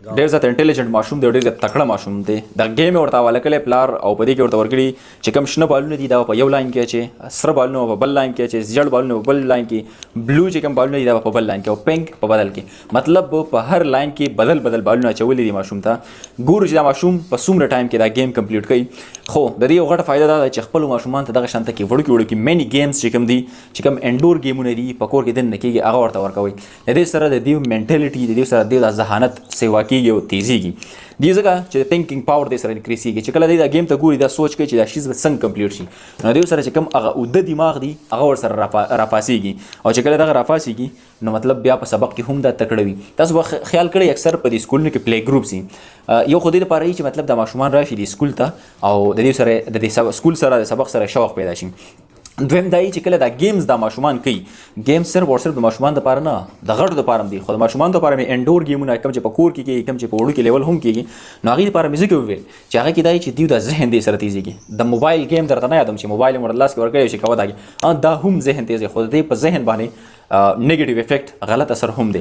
ډېر زیات انټیلیجنټ ماشوم دی، ډېر زیات تکړه ماشوم دی. د ګیم ورته حواله کړی پلار او په دې کې ورته ورکړي چې کوم شنه بالونه دي دا په یو لاین کې اچي، سره بالونه په بل لاین کې اچي، زیړ بالونه په بل لاین کې، بلو چې کوم بالونه دي دا په بل لاین کې، او پینک په بدل کې. مطلب په هر لاین کې بدل بدل بالونه اچولي دي ماشوم ته. ګورو چې دا ماشوم په څومره ټایم کې دا گیم کمپلیټ کوي. خو د دې یو غټه فایده دا ده چې خپل ماشومان ته دغه شانته کې وړوکي مینی گیمز چې کوم دي، چې کوم انډور گیمونه دي په کور کې دننه کېږي، هغه ورته ورکوئ. د دې سره د دې منټالیټي، د دې سره د دې ذهانت سیوا کېږي او تیزیږي. دې ځکه چې تھینکینګ پاور دې سره انکریز کېږي، چې کله دې دا گیم ته ګوري دا سوچ کوي چې دا شیز به څنګه کمپلیټ شي، نو دې سره چې کوم هغه اوږده دماغ دی هغه ورسره راپاسېږي، او چې کله دغه راپاسېږي نو مطلب بیا په سبق کې هم دا تکړه وي. تاسو به خیال کړئ اکثر په دې سکولونو کې پلی ګروپس وي، یو خو دې دپاره وي چې مطلب د ماشومان راشي دې سکول ته او د دې سره د دې سکول سره د سبق سره شوق پیدا شي. دویم دا چې کله دا گیمز دا ماشومان کوي، گیم صرف او صرف د ماشومان دپاره نه، د غټو دپاره هم دي، خو د ماشومان دپاره مې انډور گیمونه کوم چې په کور کې کېږي، کوم چې په وړوکي لیول هم کېږي، نو هغې دپاره مې ځکه وویل چې هغه کې دا چې دوی دا ذهن دې سره تیزېږي. د موبایل گیم درته نه یادوم چې موبایل یې ورته لاس کې ورکړی چې کوه دا هم ذهن تیز دی، خو د دې په ذهن باندې نیگیټیو افیکټ غلط اثر هم دی.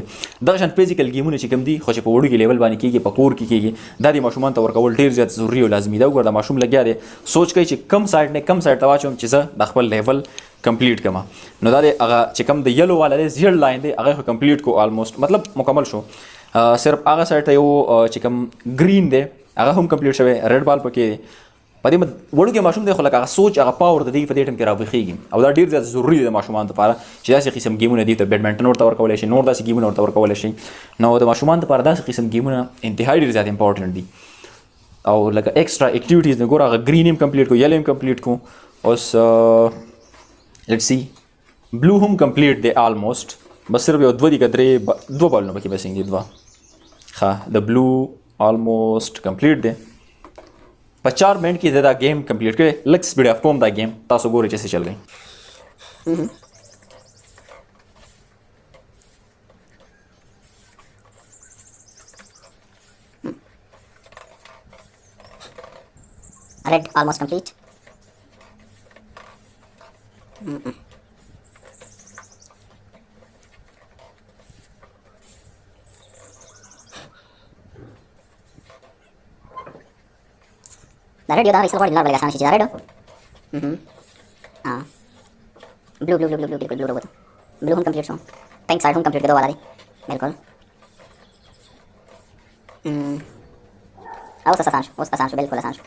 دغه شان فزیکل گیمونه چې کوم دي خو چې په وړوکي لیول باندې کېږي، په کور کې کېږي، دا د ماشومان ته ورکول ډېر زیات ضروري او لازمي ده. وګوره د ماشوم لګیا دی سوچ کوي چې کم سایډ نه کم سایډ ته واچوم چې زه د خپل لیول کمپلیټ کما، نو دا دی هغه چې کوم د یلو والا دی زیړ لاین دی هغه خو کمپلیټ کو آلموسټ مطلب مکمل شو. صرف هغه سایډ ته یو چې کوم ګرین دی هغه هم کمپلیټ شوی، ریډ بال پکې په دې وړوکی ماشوم دی خو لکه هغه سوچ هغه پاور د دې په دې ټایم کې راویښېږي، او دا ډېر زیات ضروري دی د ماشومانو لپاره چې داسې قسم ګیمونه دي. ته بیډمنټن ورته ورکولی شي، نور داسې ګیمونه ورته ورکولی شي، نو د ماشومانو لپاره داسې قسم ګیمونه انتهایي ډېر زیات امپورټنټ دي. او لکه ایکسټرا اکټیویټیز نه ګوره، هغه ګرین هم کمپلیټ کو، یلو هم کمپلیټ کو، اوس لیټس سی بلو هم کمپلیټ دی آلموسټ، بس صرف یو دوه دي که درې دوه بالونه پکې بسنګ دي دوه. ښه د بلو آلموسټ کمپلیټ دی، په 4 منټ کې دا گیم کمپلیټ کړی. لږ سپیډ اف کوم دا گیم تاسو ګورئ چې څه چل گئی. Red almost complete. دا ریډ یو دا ایسل غواړي لار بلګه اسانه شي چې دا ریډ بلو بلو بلو بلو بلو بلو وروته، بلو هم کمپلیټ شو، پینک سایډ هم کمپلیټ کېدو والا دی بلکل. اوس آسان شو، اوس آسان شو، بلکل آسان شو.